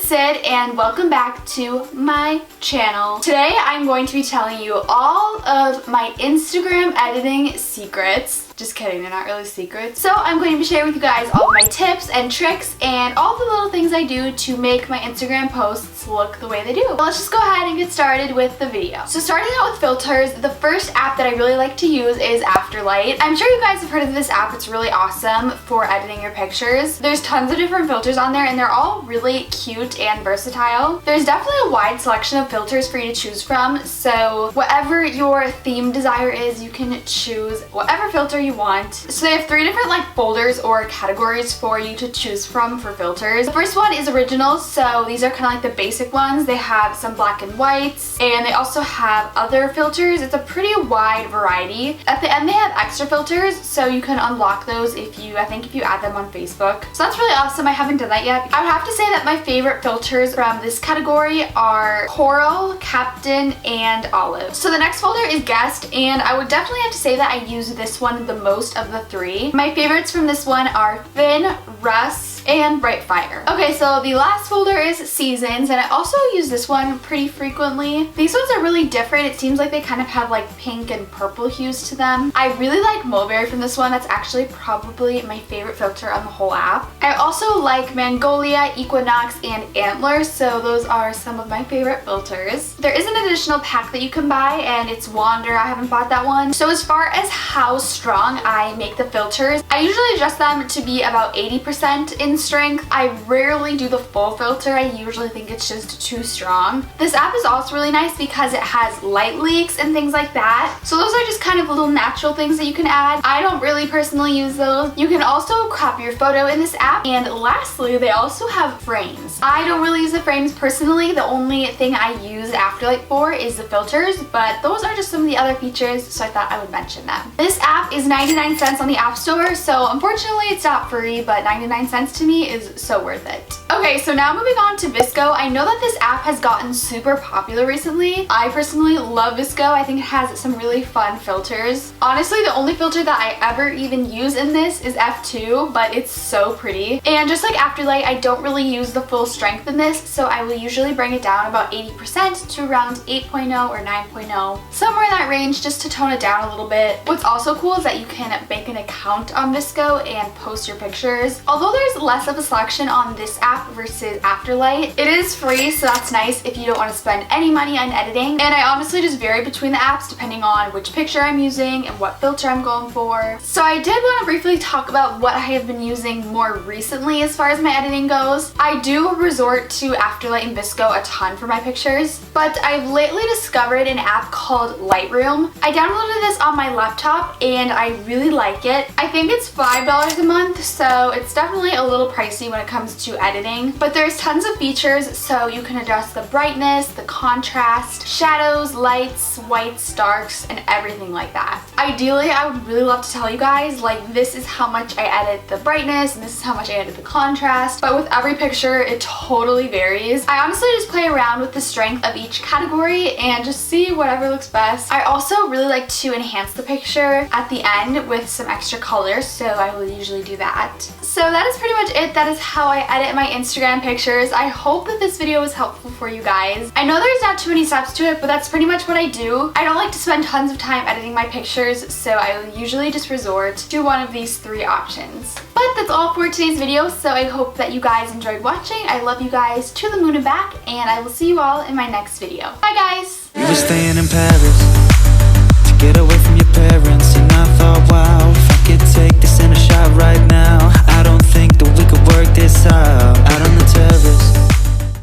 Sid and welcome back to my channel. Today I'm going to be telling you all of my Instagram editing secrets. Just kidding, they're not really secrets. So I'm going to be sharing with you guys all of my tips and tricks and all the little things I do to make my Instagram posts look the way they do. But let's just go ahead and get started with the video. So starting out with filters, the first app that I really like to use is Afterlight. I'm sure you guys have heard of this app. It's really awesome for editing your pictures. There's tons of different filters on there and they're all really cute and versatile. There's definitely a wide selection of filters for you to choose from. So whatever your theme desire is, you can choose whatever filter you want. So they have 3 different folders or categories for you to choose from for filters. The first one is originals, so these are kind of like the basic ones. They have some black and whites and they also have other filters. It's a pretty wide variety. At the end they have extra filters, so you can unlock those if you add them on Facebook. So that's really awesome. I haven't done that yet. I would have to say that my favorite filters from this category are Coral, Captain, and Olive. So the next folder is Guest, and I would definitely have to say that I use this one the most of the 3. My favorites from this one are Finn, Russ, and Bright Fire. Okay, so the last folder is Seasons, and I also use this one pretty frequently. These ones are really different. It seems like they kind of have pink and purple hues to them. I really like Mulberry from this one. That's actually probably my favorite filter on the whole app. I also like Magnolia, Equinox, and Antler, so those are some of my favorite filters. There is an additional pack that you can buy, and it's Wander. I haven't bought that one. So as far as how strong I make the filters, I usually adjust them to be about 80% in strength. I rarely do the full filter. I usually think it's just too strong. This app is also really nice because it has light leaks and things like that. So those are just kind of little natural things that you can add. I don't really personally use those. You can also crop your photo in this app. And lastly, they also have frames. I don't really use the frames personally. The only thing I use Afterlight for is the filters, but those are just some of the other features, so I thought I would mention them. This app is 99 cents on the App Store, so unfortunately it's not free, but 99 cents to me is so worth it. Okay, so now moving on to Visco. I know that this app has gotten super popular recently. I personally love Visco. I think it has some really fun filters. Honestly, the only filter that I ever even use in this is F2, but it's so pretty. And just like Afterlight, I don't really use the full strength in this, so I will usually bring it down about 80% to around 8.0 or 9.0, somewhere in that range, just to tone it down a little bit. What's also cool is that you can make an account on Visco and post your pictures. Although there's less of a selection on this app versus Afterlight, it is free, so that's nice if you don't want to spend any money on editing. And I honestly just vary between the apps depending on which picture I'm using and what filter I'm going for. So I did want to briefly talk about what I have been using more recently as far as my editing goes. I do resort to Afterlight and Visco a ton for my pictures, but I've lately discovered an app called Lightroom. I downloaded this on my laptop and I really like it. I think it's $5 a month, so it's definitely a little pricey when it comes to editing, but there's tons of features, so you can adjust the brightness, the contrast, shadows, lights, whites, darks, and everything like that. Ideally, I would really love to tell you guys, this is how much I edit the brightness and this is how much I edit the contrast, but with every picture, it totally varies. I honestly just play around with the strength of each category and just see whatever looks best. I also really like to enhance the picture at the end with some extra color, so I will usually do that. So that is pretty much it. That is how I edit my Instagram pictures. I hope that this video was helpful for you guys. I know there's not too many steps to it, but that's pretty much what I do. I don't like to spend tons of time editing my pictures, so I will usually just resort to one of these 3 options. But that's all for today's video, so I hope that you guys enjoyed watching. I love you guys to the moon and back, and I will see you all in my next video. Bye guys! We were staying in Paris to get away from